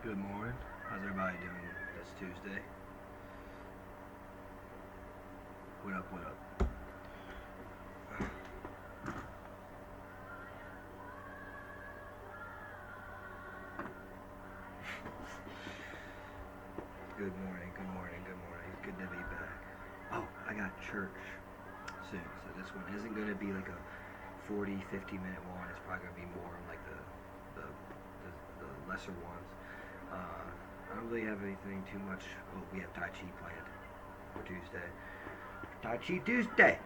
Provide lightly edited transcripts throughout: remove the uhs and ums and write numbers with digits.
Good morning. How's everybody doing this Tuesday? What up, what up? Good morning, good morning, good morning. It's good to be back. Oh, I got church soon, so this one isn't going to be like a 40, 50-minute one. It's probably going to be more like the lesser ones. I don't really have anything too much. Oh, we have Tai Chi planned for Tuesday. Tai Chi Tuesday!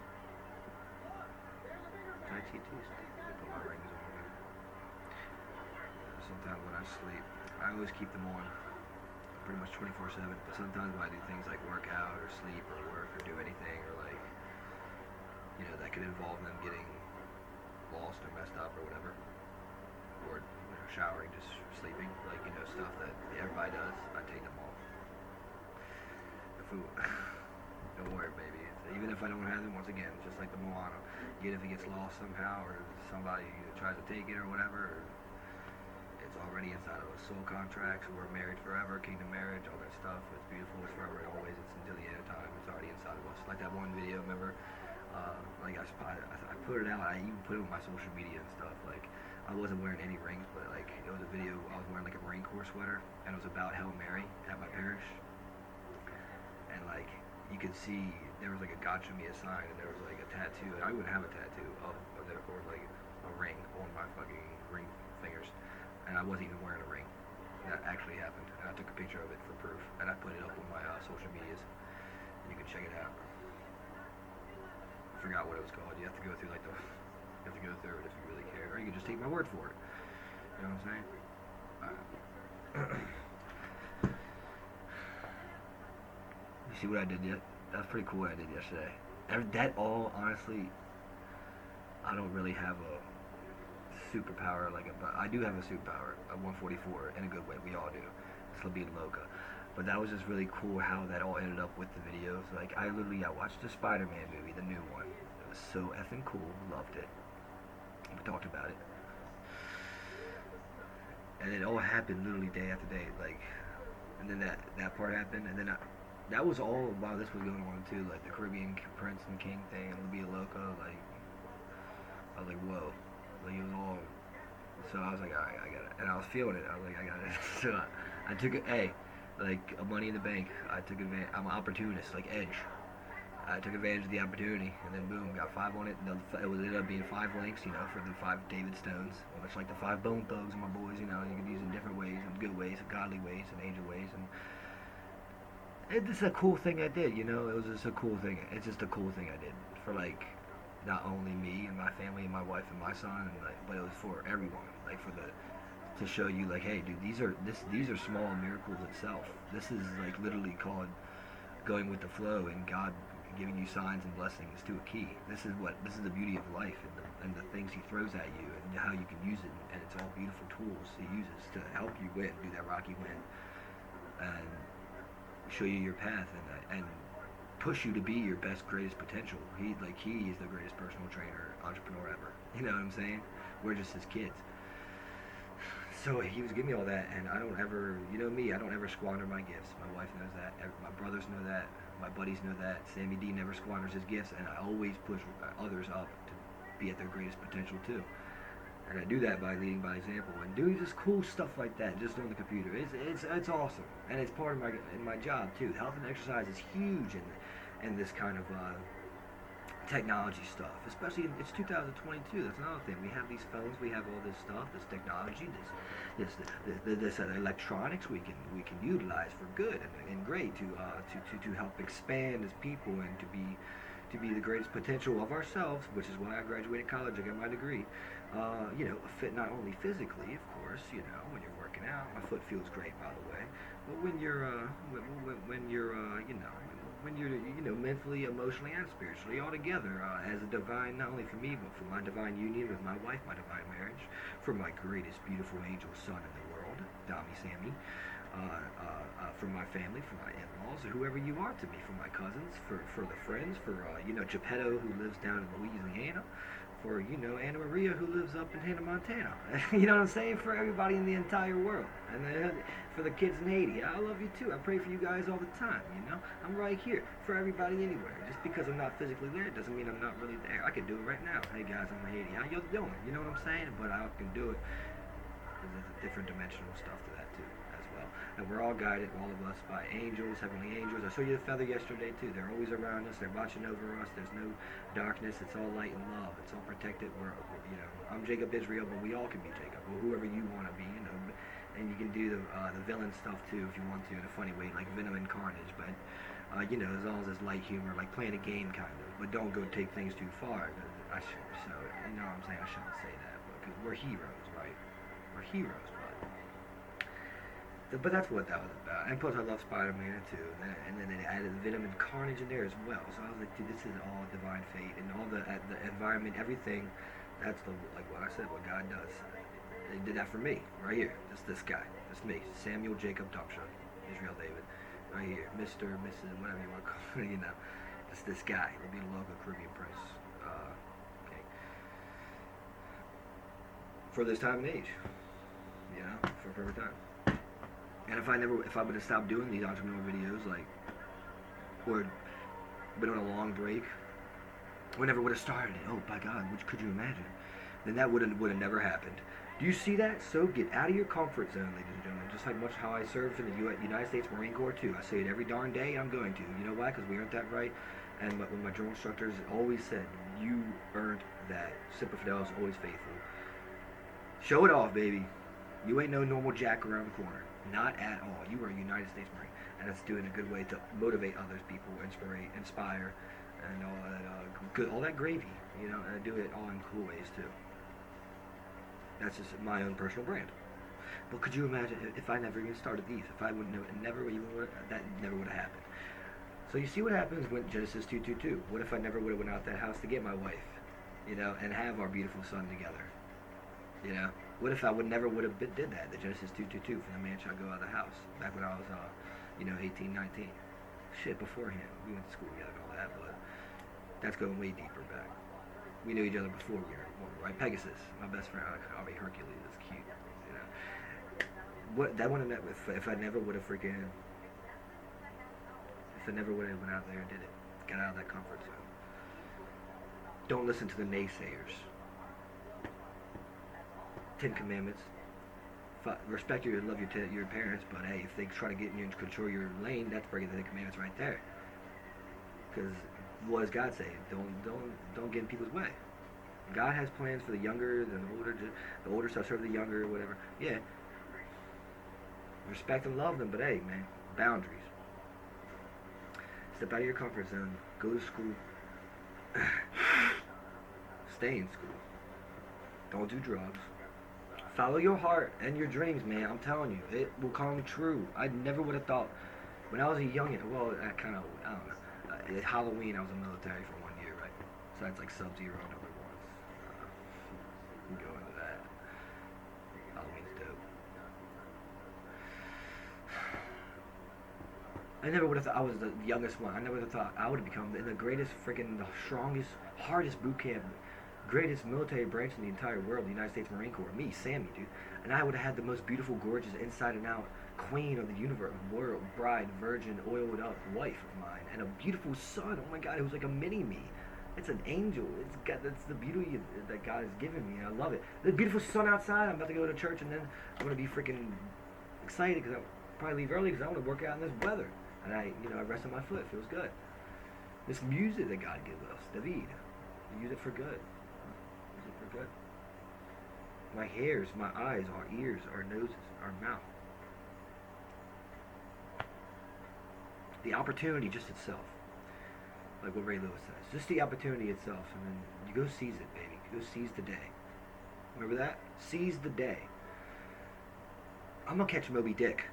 Tai Chi Tuesday. Let me put my rings on here. Sometimes when I sleep, I always keep them on pretty much 24/7. But sometimes when I do things like work out or sleep or work or do anything or like, that could involve them getting lost or messed up or whatever, or showering, just sleeping, like stuff that everybody does. I take them off. The food. Don't worry, baby. Even if I don't have them, once again, just like the Moana, even if it gets lost somehow or somebody tries to take it or whatever, or it's already inside of us. Soul contracts, we're married forever, kingdom marriage, all that stuff. It's beautiful, it's forever and always, it's until the end of time. It's already inside of us. Like that one video, remember? I put it out, I even put it on my social media and stuff. Like, I wasn't wearing any rings, but like, it was a video, I was wearing like a Marine Corps sweater, and it was about Hail Mary at my parish. And like, you could see there was like a God show me a sign, and there was like a tattoo. I wouldn't have a tattoo or like a ring on my fucking ring fingers, and I wasn't even wearing a ring. That actually happened, and I took a picture of it for proof, and I put it up on my social medias. And you can check it out. I forgot what it was called. You have to go through you have to go through it if you really care, or you can just take my word for it. You know what I'm saying? You see what I did yet? That's pretty cool what I did yesterday. That all, honestly, I don't really have a superpower but I do have a superpower, a 144 in a good way. We all do. It's being Loca. But that was just really cool how that all ended up with the videos. Like, I watched the Spider-Man movie, the new one. It was so effing cool. Loved it. We talked about it. And it all happened literally day after day. Like, and then that part happened, and then that was all while this was going on too. Like the Caribbean Prince and King thing, and Libya Loca. Like, I was like, whoa. Like, it was all. So I was like, alright, I got it. And I was feeling it. I was like, I got it. So I took it. Hey, like a money in the bank. I took advantage. I'm an opportunist, like Edge. I took advantage of the opportunity, and then boom, got 5 on it. And it ended up being 5 links, for the 5 David Stones. Well, it's like the 5 Bone Thugs and my boys. You can use in different ways, in good ways, in godly ways, and angel ways, and it's just a cool thing I did. It was just a cool thing. It's just a cool thing I did for like not only me and my family and my wife and my son, and but it was for everyone. Like to show you, like, hey, dude, these are small miracles itself. This is like literally called going with the flow and God giving you signs and blessings to a key. This is the beauty of life, and the things He throws at you and how you can use it, and it's all beautiful tools He uses to help you win, do that rocky win, and show you your path and push you to be your best, greatest potential. He is the greatest personal trainer, entrepreneur ever. You know what I'm saying? We're just his kids. So he was giving me all that, and I don't ever, me, I don't ever squander my gifts. My wife knows that. My brothers know that. My buddies know that. Sammy D never squanders his gifts, and I always push others up to be at their greatest potential too. And I do that by leading by example and doing just cool stuff like that, just on the computer. It's awesome, and it's part of my job too. Health and exercise is huge in this kind of technology stuff, especially it's 2022. That's another thing. We have these phones, we have all this stuff, this technology, this electronics we can utilize for good and great to help expand as people and to be the greatest potential of ourselves, which is why I graduated college. I got my degree. Fit not only physically, of course. When you're working out, my foot feels great, by the way. But when you're mentally, emotionally, and spiritually all together, as a divine, not only for me, but for my divine union with my wife, my divine marriage, for my greatest, beautiful angel son in the world, Dami Sammy, for my family, for my in-laws, or whoever you are to me, for my cousins, for the friends, for Geppetto who lives down in Louisiana, for, you know, Anna Maria who lives up in Hannah, Montana. You know what I'm saying? For everybody in the entire world. And then for the kids in Haiti, I love you too. I pray for you guys all the time, you know? I'm right here for everybody anywhere. Just because I'm not physically there doesn't mean I'm not really there. I could do it right now. Hey guys, I'm in Haiti. How y'all doing? You know what I'm saying? But I can do it because there's a different dimensional stuff to that too as well. And we're all guided, all of us, by angels, heavenly angels. I showed you the feather yesterday too. They're always around us. They're watching over us. There's no darkness. It's all light and love. It's all protected. You know, I'm Jacob Israel, but we all can be Jacob, or whoever you want to be. You know, and you can do the villain stuff too if you want to in a funny way, like Venom and Carnage. But you know, as long as it's light humor, like playing a game kind of. But don't go take things too far. So you know what I'm saying? I shouldn't say that, because we're heroes, right? We're heroes, but that's what that was about. And plus, I love Spider-Man too. And then they added Venom and Carnage in there as well. So I was like, dude, this is all divine fate and all the environment, everything. That's like what I said, what God does. They did that for me, right here. Just this guy, just me, Samuel Jacob Dupshaw, Israel David, right here, Mr., Mrs., whatever you want to call it, you know, just this guy. He'll be the local Caribbean prince. Okay. For this time and age, you know, for a perfect time. And if I would have stopped doing these entrepreneur videos, like, or been on a long break, or never would have started it, oh my God, which could you imagine? Then that would have never happened. Do you see that? So get out of your comfort zone, ladies and gentlemen. Just like much how I served in the United States Marine Corps too. I say it every darn day. I'm going to. You know why? Because we earned that right. And when my drill instructors always said, "You earned that." Semper Fidelis, always faithful. Show it off, baby. You ain't no normal jack around the corner. Not at all. You are a United States Marine, and it's doing a good way to motivate others, people, inspire, and all that all that gravy. You know, and I do it all in cool ways too. That's just my own personal brand. But could you imagine if I never even started these? If I would never even that never would have happened. So you see what happens when Genesis 2:22. What if I never would have went out that house to get my wife, you know, and have our beautiful son together, you know? What if I never would have did that? The Genesis 2:22 from the man shall go out of the house. Back when I was, you know, 18, 19. Shit, beforehand. We went to school together and all that, but that's going way deeper back. We knew each other before we were born, right? Pegasus, my best friend. I'll be Hercules. It's cute, you know. What that one if I never would have freaking, if I never would have went out there and did it, got out of that comfort zone. Don't listen to the naysayers. 10 Commandments. Respect and love your parents, but hey, if they try to get you and control your lane, that's breaking the 10 Commandments right there. Because what does God say? Don't get in people's way. God has plans for the younger, the older. The older shall serve the younger, whatever. Yeah. Respect and love them, but hey, man, boundaries. Step out of your comfort zone. Go to school. Stay in school. Don't do drugs. Follow your heart and your dreams, man. I'm telling you, it will come true. I never would have thought, when I was a youngin', well, I don't know. At Halloween, I was in the military for 1 year, right? So that's like Sub-Zero and other ones. We can go into that. Halloween's dope. I never would have thought I was the youngest one. I never would have thought I would have become the greatest, freaking, the strongest, hardest boot camp, greatest military branch in the entire world, the United States Marine Corps. Me, Sammy, dude. And I would have had the most beautiful, gorgeous, inside and out queen of the universe, world, bride, virgin, oiled up wife of mine, and a beautiful son. Oh my God, it was like a mini me. It's an angel. That's the beauty that God has given me. I love it. The beautiful sun outside. I'm about to go to church, and then I'm gonna be freaking excited because I'll probably leave early because I want to work out in this weather. And I rest on my foot. It feels good. This music that God gives us, David, use it for good. Use it for good. My hairs, my eyes, our ears, our noses, our mouth. The opportunity just itself. Like what Ray Lewis says. Just the opportunity itself. And then you go seize it, baby. You go seize the day. Remember that? Seize the day. I'm gonna catch Moby Dick.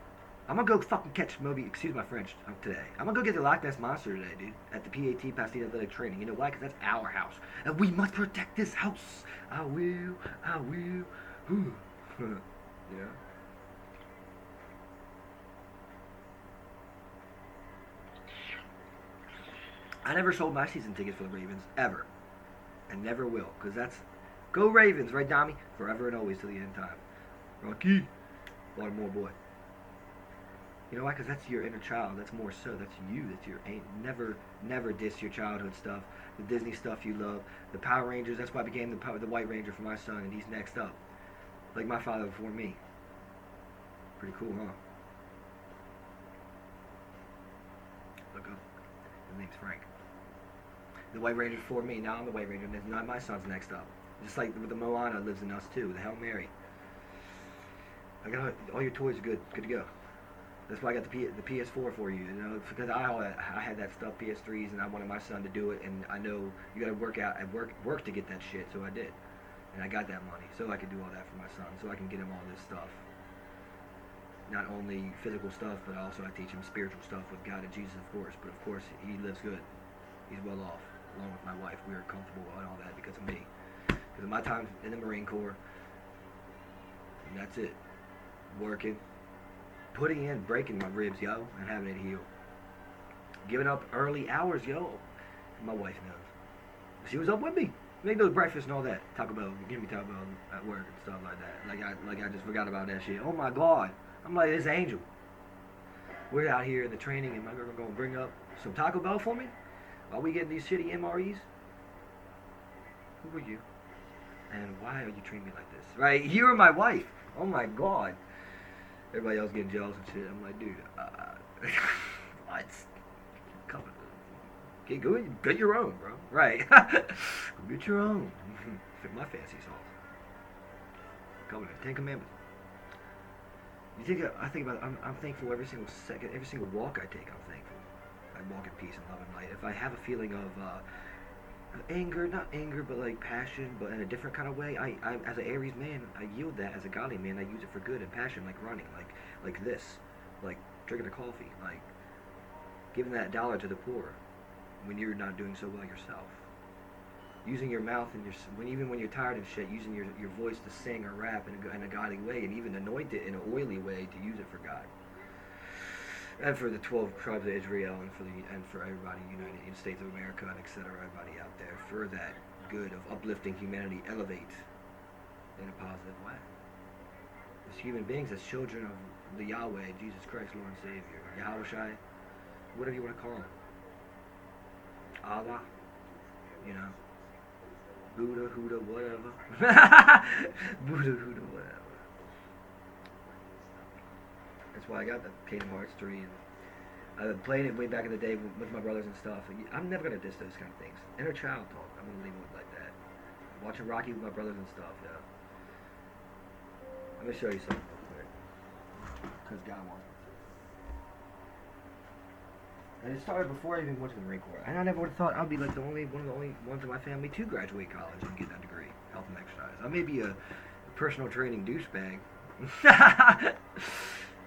I'm gonna go fucking catch Moby, excuse my French, today. I'm gonna go get the Loch Ness Monster today, dude. At the PAT, Pasadena Athletic Training. You know why? Because that's our house. And we must protect this house. I will. Yeah. I never sold my season tickets for the Ravens, ever. and never will, because that's go Ravens, right, Dommy? Forever and always till the end time. Rocky, Baltimore boy. You know why? Because that's your inner child. That's more so. That's you. That's your ain't never diss your childhood stuff, the Disney stuff you love, the Power Rangers. That's why I became the White Ranger for my son, and he's next up, like my father before me. Pretty cool, huh? Look up. His name's Frank. The White Ranger before me. Now I'm the White Ranger, and now my son's next up. Just like the Moana lives in us too. The Hail Mary. I got all your toys good to go. That's why I got the PS4 for you. You know, it's because I had that stuff, PS3s, and I wanted my son to do it. And I know you got to work to get that shit. So I did, and I got that money so I could do all that for my son. So I can get him all this stuff. Not only physical stuff, but also I teach him spiritual stuff with God and Jesus, of course. But of course, he lives good. He's well off, along with my wife. We are comfortable and all that because of me. Because of my time in the Marine Corps. And that's it. Working. Putting in, breaking my ribs, yo, and having it heal. Giving up early hours, yo. My wife knows. She was up with me. Make those breakfast and all that. Taco Bell, give me Taco Bell at work and stuff like that. Like I just forgot about that shit. Oh my God. I'm like this angel. We're out here in the training, and my girl gonna bring up some Taco Bell for me while we getting these shitty MREs. Who are you? And why are you treating me like this? Right? You are my wife. Oh my God. Everybody else getting jealous and shit. I'm like, dude, what? Come on. Get your own, bro. Right. Get your own. Fit my fancy sauce. Come on, 10 Commandments. You think I think about it, I'm thankful every single second, every single walk I take. I'm thankful. I walk in peace and love and light. If I have a feeling of anger, not anger, but like passion, but in a different kind of way, I as an Aries man, I yield that. As a godly man, I use it for good and passion, like running, like this, like drinking a coffee, like giving that dollar to the poor when you're not doing so well yourself. Using your mouth and even when you're tired and shit, using your voice to sing or rap in a godly way, and even anoint it in an oily way to use it for God. And for the 12 tribes of Israel, and for everybody united in the States of America, and etc. Everybody out there, for that good of uplifting humanity, elevate in a positive way. As human beings, as children of the Yahweh, Jesus Christ, Lord and Savior, Yahushai, whatever you want to call him, Allah, you know, Buddha, Huda, whatever, Buddha, Huda, whatever. That's why I got the Kingdom Hearts 3. And I've played it way back in the day with my brothers and stuff. I'm never going to diss those kind of things. Inner child talk. I'm going to leave it like that. Watching Rocky with my brothers and stuff, yeah. Let me show you something real quick. Because God wants me to. And it started before I even went to the Marine Corps. And I never would have thought I'd be like one of the only ones in my family to graduate college and get that degree. Health and exercise. I may be a personal training douchebag.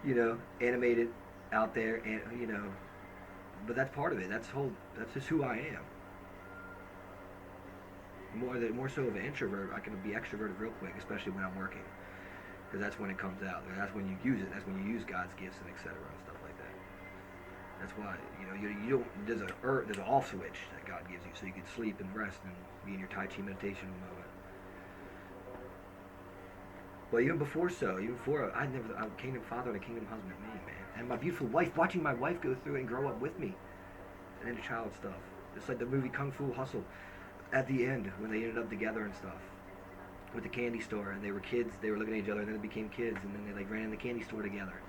You know, animated, out there, and you know, but that's part of it. That's just who I am. More so of an introvert, I can be extroverted real quick, especially when I'm working, because that's when it comes out. That's when you use it. That's when you use God's gifts and etc. and stuff like that. That's why you don't. There's an off switch that God gives you, so you can sleep and rest and be in your Tai Chi meditation moment. Well, even before, I kingdom father and a kingdom husband, me, man. And my beautiful wife, watching my wife go through it and grow up with me. And then the child stuff. It's like the movie Kung Fu Hustle at the end, when they ended up together and stuff. With the candy store, and they were kids, they were looking at each other, and then they became kids, and then they like ran in the candy store together.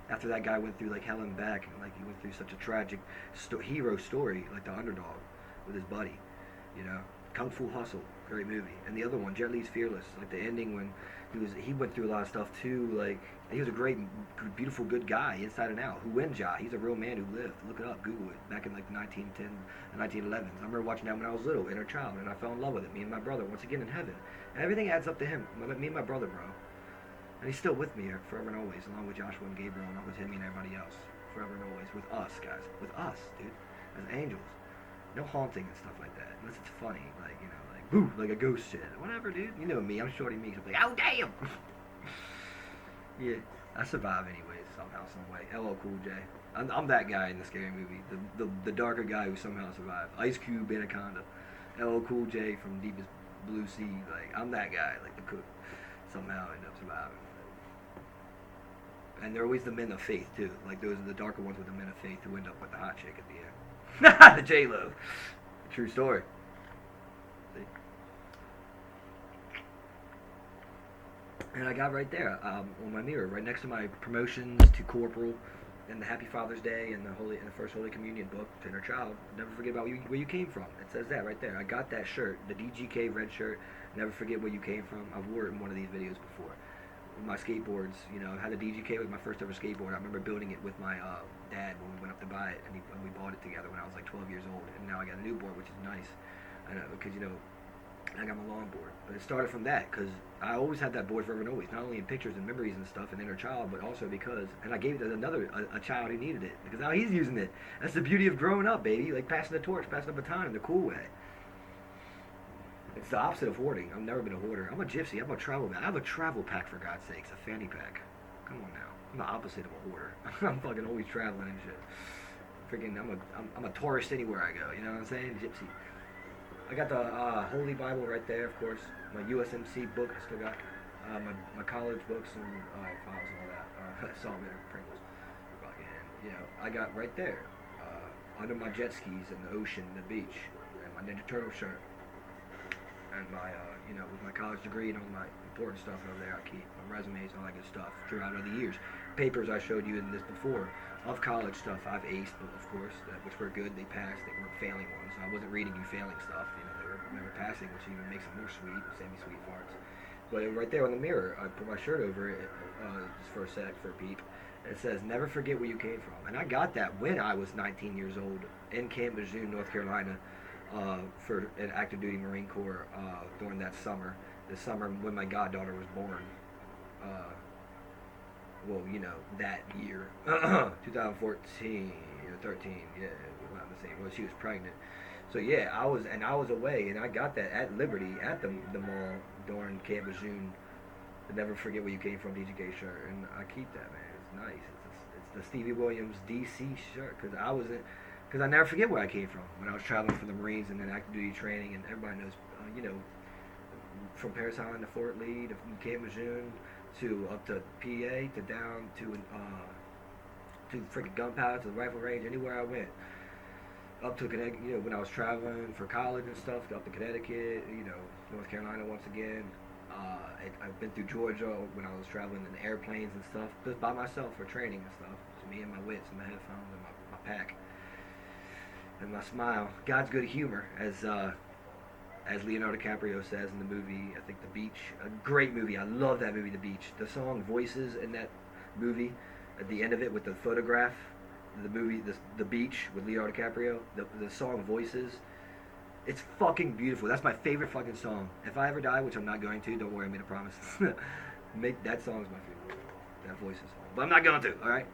After that guy went through like hell and back, and like he went through such a tragic hero story, like the underdog, with his buddy, you know. Kung Fu Hustle, great movie. And the other one, Jet Li's Fearless, like the ending when he went through a lot of stuff too. Like he was a great, beautiful, good guy inside and out. Huwenja, he's a real man who lived. Look it up, Google it. Back in like the 1910, 1911s. I remember watching that when I was little, inner child, and I fell in love with it. Me and my brother, once again in heaven, and everything adds up to him. Me and my brother, bro, and he's still with me here forever and always, along with Joshua and Gabriel, and Uncle Timmy and everybody else, forever and always with us, guys, with us, dude, as angels. No haunting and stuff like that, unless it's funny, like, you know, like, boo, like a ghost shit. Whatever, dude. You know me, I'm Shorty Meeks. I'm like, oh, damn! Yeah, I survive anyways, somehow, some way. LL Cool J. I'm that guy in the scary movie. The darker guy who somehow survived. Ice Cube, Anaconda. LL Cool J from Deepest Blue Sea. Like, I'm that guy. Like, the cook somehow end up surviving. And they're always the men of faith too. Like, those are the darker ones with the men of faith who end up with the hot chick at the end. The J Lo. True story. See? And I got right there on my mirror, right next to my promotions to corporal, and the Happy Father's Day, and the First Holy Communion book to inner child. Never forget about where you came from. It says that right there. I got that shirt, the DGK red shirt. Never forget where you came from. I've wore it in one of these videos before. My skateboards, you know, I had a DGK with my first ever skateboard. I remember building it with my dad when we went up to buy it, and we bought it together when I was like 12 years old. And now I got a new board, which is nice. I know, because, you know, I got my longboard. But it started from that, because I always had that board forever and always, not only in pictures and memories and stuff and inner child, but also because, and I gave it to a child who needed it, because now he's using it. That's the beauty of growing up, baby. Like, passing the torch, passing the baton in the cool way. It's the opposite of hoarding. I've never been a hoarder. I'm a gypsy. I'm a travel man. I have a travel pack, for God's sakes, a fanny pack. Come on now. I'm the opposite of a hoarder. I'm fucking always traveling and shit. Freaking, I'm a tourist anywhere I go. You know what I'm saying? Gypsy. I got the Holy Bible right there, of course. My USMC book I still got. My college books and files and all that. Salt and Pringles. Fucking, you know, I got right there. Under my jet skis in the ocean, the beach, and my Ninja Turtle shirt. And my, you know, with my college degree and all my important stuff over there, I keep my resumes and all that good stuff throughout other years. Papers I showed you in this before of college stuff I've aced, of course, which were good. They passed. They weren't failing ones. I wasn't reading you failing stuff. You know, they were passing, which even makes it more sweet, semi-sweet farts. But right there on the mirror, I put my shirt over it just for a sec, for a peep. It says, "Never forget where you came from." And I got that when I was 19 years old in Camp Lejeune, North Carolina. For an active duty Marine Corps during that summer. The summer when my goddaughter was born. Well, you know, that year. 2014 or 13, yeah, around the same. Well, she was pregnant. So yeah, I was away, and I got that at Liberty, at the mall during Camp Lejeune. Never forget where you came from, DGK shirt, and I keep that, man. It's nice. It's the Stevie Williams DC shirt, because I never forget where I came from when I was traveling for the Marines and then active duty training, and everybody knows, you know, from Paris Island to Fort Lee to Camp Lejeune to up to PA to down to freaking Gunpowder to the rifle range, anywhere I went. Up to Connecticut, you know, when I was traveling for college and stuff, up to Connecticut, you know, North Carolina once again. I've been through Georgia when I was traveling in airplanes and stuff, just by myself for training and stuff. It's me and my wits and my headphones and my pack. And my smile. God's good humor, as Leonardo DiCaprio says in the movie, I think The Beach. A great movie. I love that movie, The Beach. The song Voices in that movie, at the end of it with the photograph, the movie The Beach with Leonardo DiCaprio, the song Voices, it's fucking beautiful. That's my favorite fucking song. If I ever die, which I'm not going to, don't worry, I made a promise. That song's my favorite. That Voices song. But I'm not going to, alright?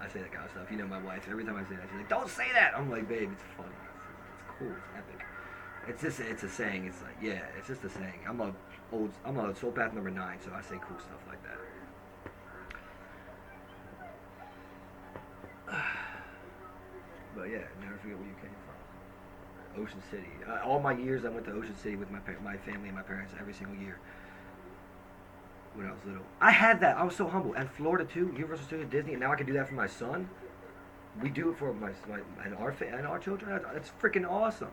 I say that kind of stuff. You know my wife. Every time I say that, she's like, "Don't say that." I'm like, "Babe, it's funny. It's cool. It's epic." It's a saying. It's like, yeah, it's just a saying. I'm a soul path number 9, so I say cool stuff like that. But yeah, never forget where you came from. Ocean City. All my years, I went to Ocean City with my family and my parents every single year. When I was little, I had that. I was so humble. And Florida too, Universal Studios, Disney, and now I can do that for my son. We do it for and our children. It's freaking awesome.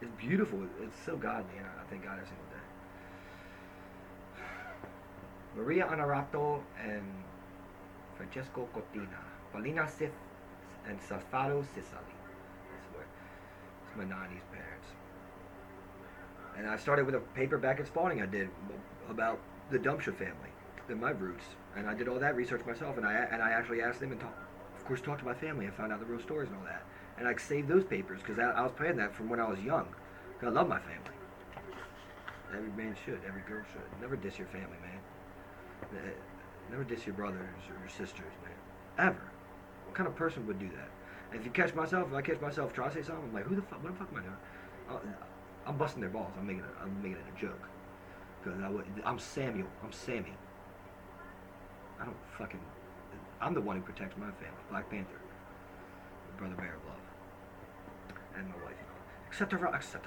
It's beautiful. It's so godly, and I thank God every single day. Maria Honorato and Francesco Cortina, Paulina Sif, and Safaro Sicily. It's my 90s parents. And I started with a paper back in Spalding I did about the Dumpsha family and my roots, and I did all that research myself, and I actually asked them and talked to my family and found out the real stories and all that, and I saved those papers because I was planning that from when I was young. I love my family. Every man should, every girl should. Never diss your family, man. Never diss your brothers or your sisters, man. Ever. What kind of person would do that? And if I catch myself trying to say something, I'm like, what the fuck am I doing? I'm busting their balls. I'm making it a joke. Because I'm Samuel. I'm Sammy. I'm the one who protects my family. Black Panther. Brother Bear of Love. And my wife. Etc. Etc.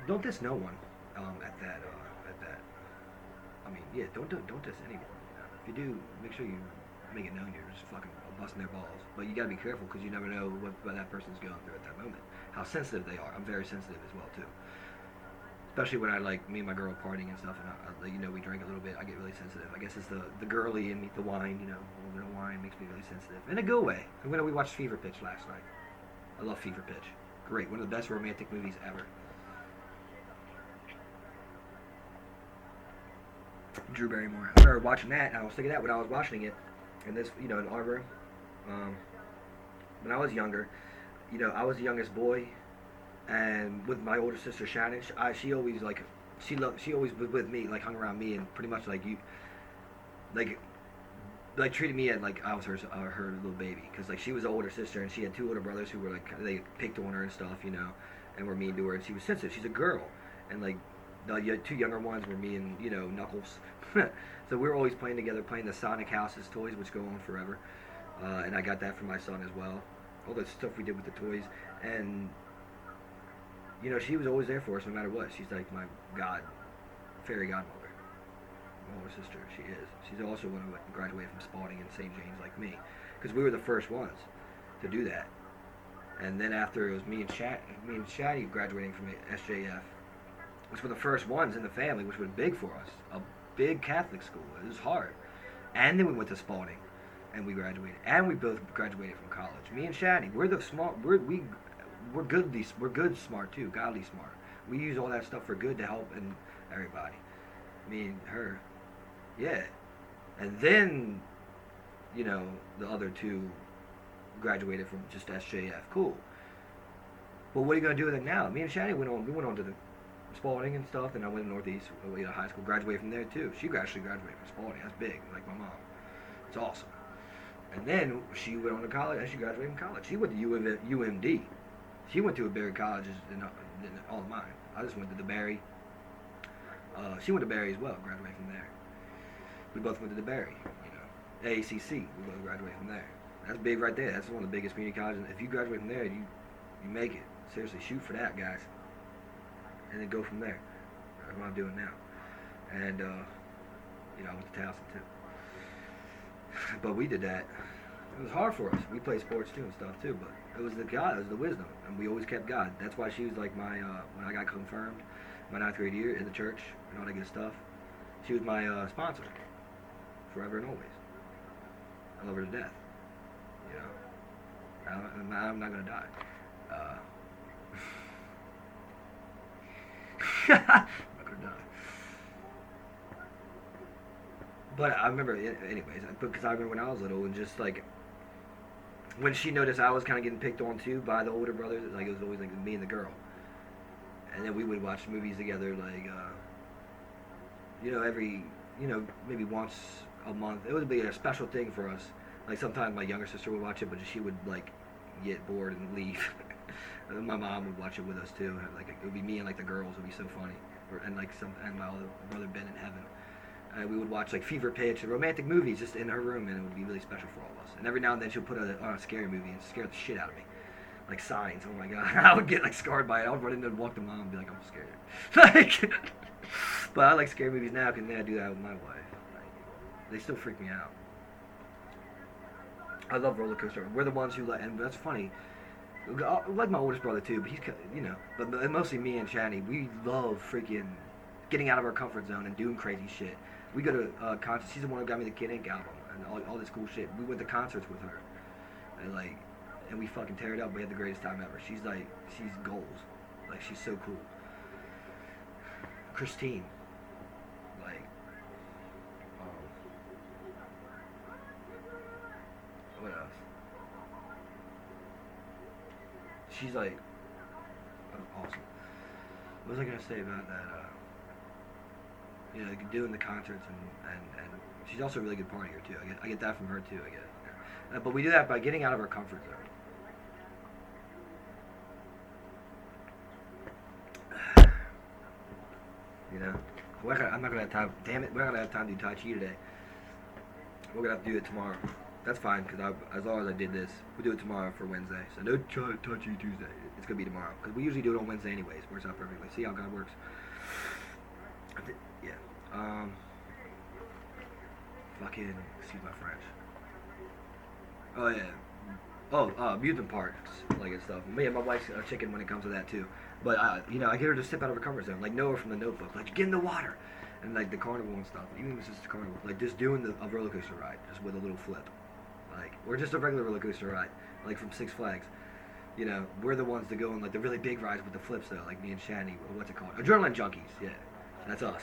don't diss no one at that. I mean, yeah, don't diss anyone. You know? If you do, make sure you make it known you're just fucking busting their balls. But you gotta be careful because you never know what that person's going through at that moment. How sensitive they are. I'm very sensitive as well too. Especially when I like me and my girl partying and stuff, and you know we drink a little bit. I get really sensitive. I guess it's the girly in me, the wine. You know, a little bit of wine makes me really sensitive in a good way. And when we watched Fever Pitch last night, I love Fever Pitch. Great, one of the best romantic movies ever. Drew Barrymore. I remember watching that, and I was thinking that when I was watching it, and this, you know, in our room. When I was younger, you know, I was the youngest boy, and with my older sister Shannon, she always like, she always was with me, like hung around me, and pretty much like you, like treated me as like I was her little baby, because like she was the older sister, and she had two older brothers who were like they picked on her and stuff, you know, and were mean to her, and she was sensitive. She's a girl, and like the two younger ones were me and, you know, Knuckles. So we were always playing together, playing the Sonic Houses toys, which go on forever. And I got that for my son as well. All the stuff we did with the toys. And, you know, she was always there for us no matter what. She's like my fairy godmother. My older sister, she is. She's also one who graduated from Spalding and St. James like me. Because we were the first ones to do that. And then after it was me and Shaddy graduating from SJF, which were the first ones in the family, which was big for us. A big Catholic school. It was hard. And then we went to Spalding, and we graduated. And we both graduated from college. Me and Shaddy, we're the smart. We're good, smart too. Godly smart. We use all that stuff for good to help and everybody. Me and her, yeah. And then, you know, the other two graduated from just SJF. Cool. But what are you gonna do with it now? Me and Shaddy went on to the Spalding and stuff, and I went to Northeast, high school, graduated from there too. She actually graduated from Spalding. That's big, like my mom. It's awesome. And then she went on to college, and she graduated from college. She went to UMD. She went to a bigger college than all of mine. I just went to the Barry. She went to Barry as well, graduated from there. We both went to the Barry, you know. AACC, we both graduated from there. That's big right there. That's one of the biggest community colleges. If you graduate from there, you make it. Seriously, shoot for that, guys. And then go from there. That's what I'm doing now. And, you know, I went to Towson too. But we did that. It was hard for us. We played sports too and stuff too, but it was the God, it was the wisdom. And we always kept God. That's why she was like my, when I got confirmed, my 9th grade year in the church and all that good stuff, she was my sponsor. Forever and always. I love her to death. You know? I'm not going to die. I'm not gonna die. But I remember, anyways, because I remember when I was little, and just like when she noticed I was kind of getting picked on too by the older brothers, like it was always like me and the girl, and then we would watch movies together, like you know, maybe once a month. It would be a special thing for us. Like sometimes my younger sister would watch it, but she would like get bored and leave. And then my mom would watch it with us too. Like it would be me and like the girls. It would be so funny. And my older brother Ben in heaven. And we would watch like Fever Pitch and romantic movies just in her room, and it would be really special for all of us. And every now and then she'll put on a scary movie and scare the shit out of me. Like Signs. Oh my god, I would get like scarred by it. I would run in and walk to mom and be like, I'm scared. Like, but I like scary movies now because I do that with my wife. Like, they still freak me out. I love roller coaster. We're the ones who let, and that's funny. Like my oldest brother too, but he's, you know, but mostly me and Shani. We love freaking getting out of our comfort zone and doing crazy shit. We go to concerts. She's the one who got me the Kid Ink album and all this cool shit. We went to concerts with her, and we fucking tear it up. We had the greatest time ever. She's goals. Like she's so cool. Christine, like, what else? She's like awesome. What was I gonna say about that? You know, doing the concerts and she's also a really good partier too. I get that from her too. I guess. But we do that by getting out of our comfort zone. You know, I'm not gonna have time. Damn it, we're not gonna have time to do Tai Chi today. We're gonna have to do it tomorrow. That's fine, because as long as I did this, we do it tomorrow for Wednesday. So no touchy Tuesday. It's going to be tomorrow. Because we usually do it on Wednesday anyways. Works out perfectly. See how God works? Yeah. Fucking, excuse my French. Oh, yeah. Oh, amusement parks, like, and stuff. Me and my wife's a chicken when it comes to that, too. But, you know, I get her to step out of her comfort zone. Like Noah from The Notebook. Like, get in the water. And, like, the carnival and stuff. Even if it's just a carnival. Like, just doing a roller coaster ride. Just with a little flip. Like, or just a regular roller coaster ride. Like, from Six Flags. You know, we're the ones that go on, like, the really big rides with the flips, though. Like, me and Shani. What's it called? Adrenaline Junkies. Yeah. That's us.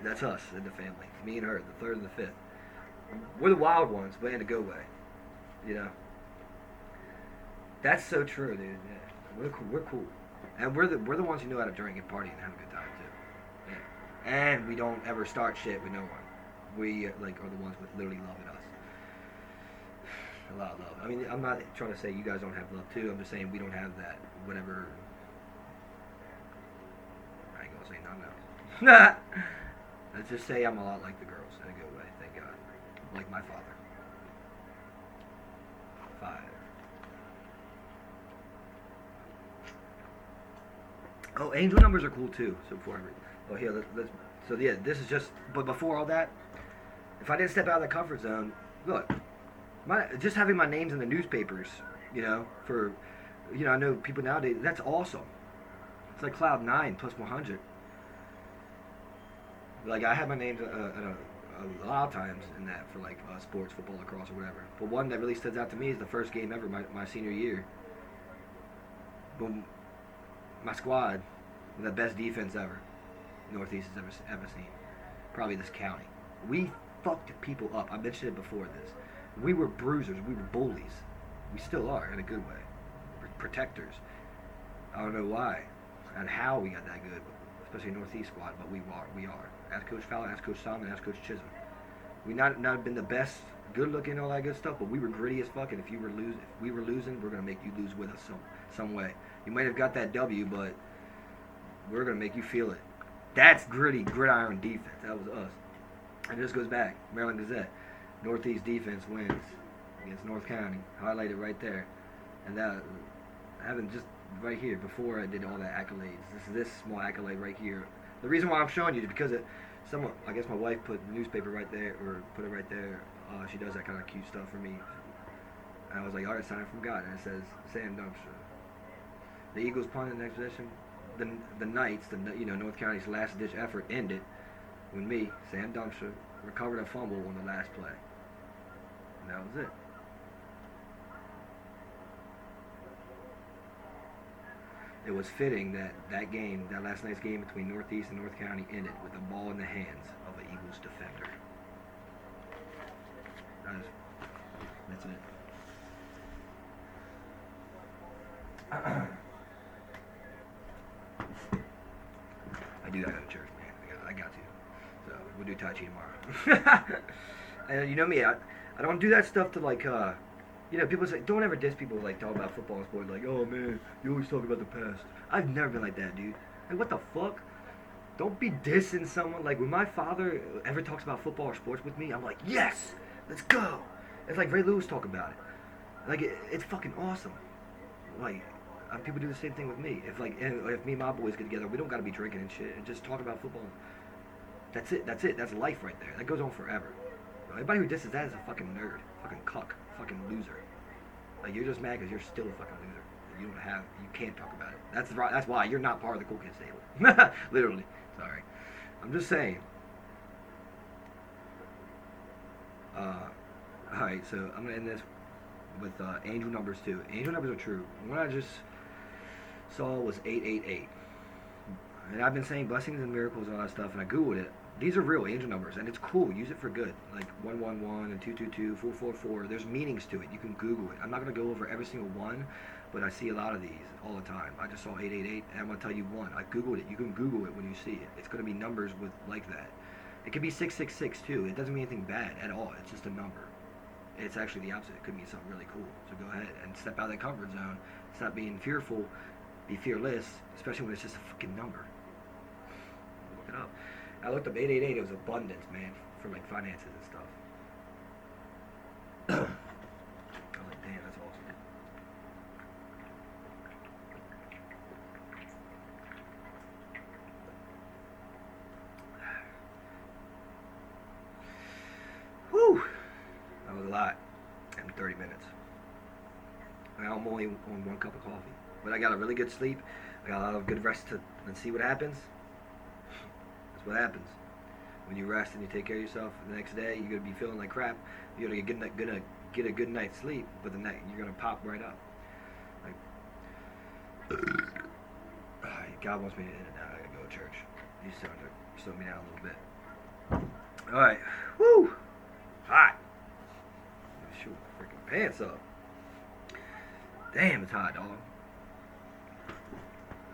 That's us in the family. Me and her. The third and the fifth. We're the wild ones, but in a good way. You know? That's so true, dude. Yeah, we're cool, and we're the ones who know how to drink and party and have a good time too. Yeah. And we don't ever start shit with no one. We like are the ones with literally loving us. A lot of love. I mean, I'm not trying to say you guys don't have love too. I'm just saying we don't have that. Whatever. I ain't gonna say nothing else. Let's just say I'm a lot like the girls in a good way. Thank God. Like my father. 5. Oh, angel numbers are cool too. So before I read, oh here, let's. So yeah, this is just. But before all that, if I didn't step out of the comfort zone, look, just having my names in the newspapers, you know, for, you know, I know people nowadays. That's awesome. It's like cloud 9 plus 100. Like I had my names a lot of times in that for like sports, football, lacrosse, or whatever. But one that really stands out to me is the first game ever, my senior year. Boom. My squad, the best defense ever, Northeast has ever seen. Probably this county. We fucked people up. I mentioned it before this. We were bruisers. We were bullies. We still are in a good way. We're protectors. I don't know why and how we got that good, especially Northeast squad, but we are. Ask Coach Fowler, ask Coach Simon, ask Coach Chisholm. We not been the best, good looking, all that good stuff, but we were gritty as fuck. And if we were losing, we're gonna make you lose with us some way. You might have got that W, but we're going to make you feel it. That's gritty, gridiron defense. That was us. And this goes back. Maryland Gazette. Northeast defense wins against North County. Highlighted right there. And that, having just right here, before I did all that accolades, this small accolade right here. The reason why I'm showing you is because someone, I guess my wife put the newspaper right there, or put it right there. She does that kind of cute stuff for me. And I was like, all right, sign from God. And it says, Sam Dumpster. The Eagles punted in the next possession. The Knights, North County's last-ditch effort ended when me, Sam Dumpster, recovered a fumble on the last play. And that was it. It was fitting that last night's game between Northeast and North County ended with the ball in the hands of an Eagles defender. That's it. I do that at church, man. I got to. So we'll do Tai Chi tomorrow. And you know me, I don't do that stuff to like, people say, don't ever diss people like talk about football and sport. Like, oh man, you always talk about the past. I've never been like that, dude. Like, what the fuck? Don't be dissing someone. Like, when my father ever talks about football or sports with me, I'm like, yes, let's go. It's like Ray Lewis talk about it. Like, it's fucking awesome. Like, people do the same thing with me. If me and my boys get together, we don't gotta be drinking and shit and just talk about football. That's it. That's life right there. That goes on forever. Everybody who disses that is a fucking nerd, fucking cuck, fucking loser. Like, you're just mad because you're still a fucking loser. You can't talk about it. That's why you're not part of the cool kids table. Literally. Sorry. I'm just saying. Alright, so I'm gonna end this with angel numbers too. Angel numbers are true. One I just saw was 888. And I've been saying blessings and miracles and all that stuff, and I googled it. These are real angel numbers, and it's cool. Use it for good. Like 111 and 222, 444. There's meanings to it. You can Google it. I'm not going to go over every single one, but I see a lot of these all the time. I just saw 888, and I'm going to tell you one. I Googled it. You can Google it when you see it. It's going to be numbers with like that. It could be 666 too. It doesn't mean anything bad at all. It's just a number. It's actually the opposite. It could mean something really cool. So go ahead and step out of that comfort zone. Stop being fearful. Be fearless, especially when it's just a fucking number. Look it up. I looked up 888. It was abundance, man, for like finances and stuff. That's awesome. Whew. That was a lot in 30 minutes. I'm only on 1 cup of coffee. But I got a really good sleep. I got a lot of good rest to and see what happens. That's what happens. When you rest and you take care of yourself, the next day you're gonna be feeling like crap. You're gonna get a good night's sleep, but the night you're gonna pop right up. Like, God wants me to end it now. I gotta go to church. He's starting to slow me down a little bit. All right, woo, hot. Shoot my freaking pants up. Damn, it's hot, dog.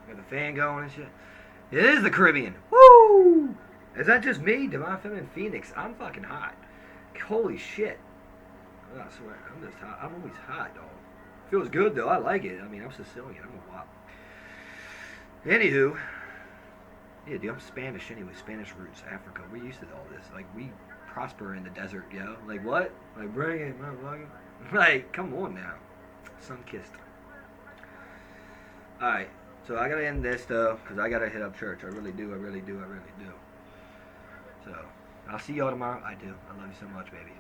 Got the fan going and shit. It is the Caribbean. Woo! Is that just me? Divine Feminine Phoenix. I'm fucking hot. Holy shit. I swear, I'm just hot. I'm always hot, dog. Feels good, though. I like it. I mean, I'm Sicilian. I'm a wop. Anywho. Yeah, dude, I'm Spanish anyway. Spanish roots, Africa. We're used to all this. Like, we prosper in the desert, yo. Like, what? Like, bring it, motherfucker. Like, come on now. Sun-kissed. Alright. So I gotta end this though, because I gotta hit up church. I really do. So I'll see y'all tomorrow. I do. I love you so much, baby.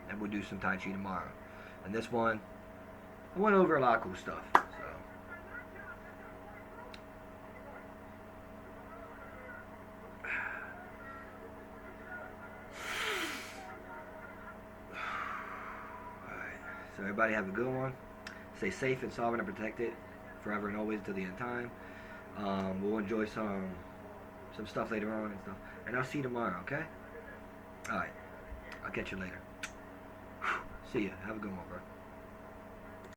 And we'll do some Tai Chi tomorrow. And this one, I went over a lot of cool stuff. So alright. So everybody have a good one. Stay safe and sovereign and protected. Forever and always to the end of time. We'll enjoy some stuff later on and stuff. And I'll see you tomorrow, okay? Alright. I'll catch you later. See ya. Have a good one, bro.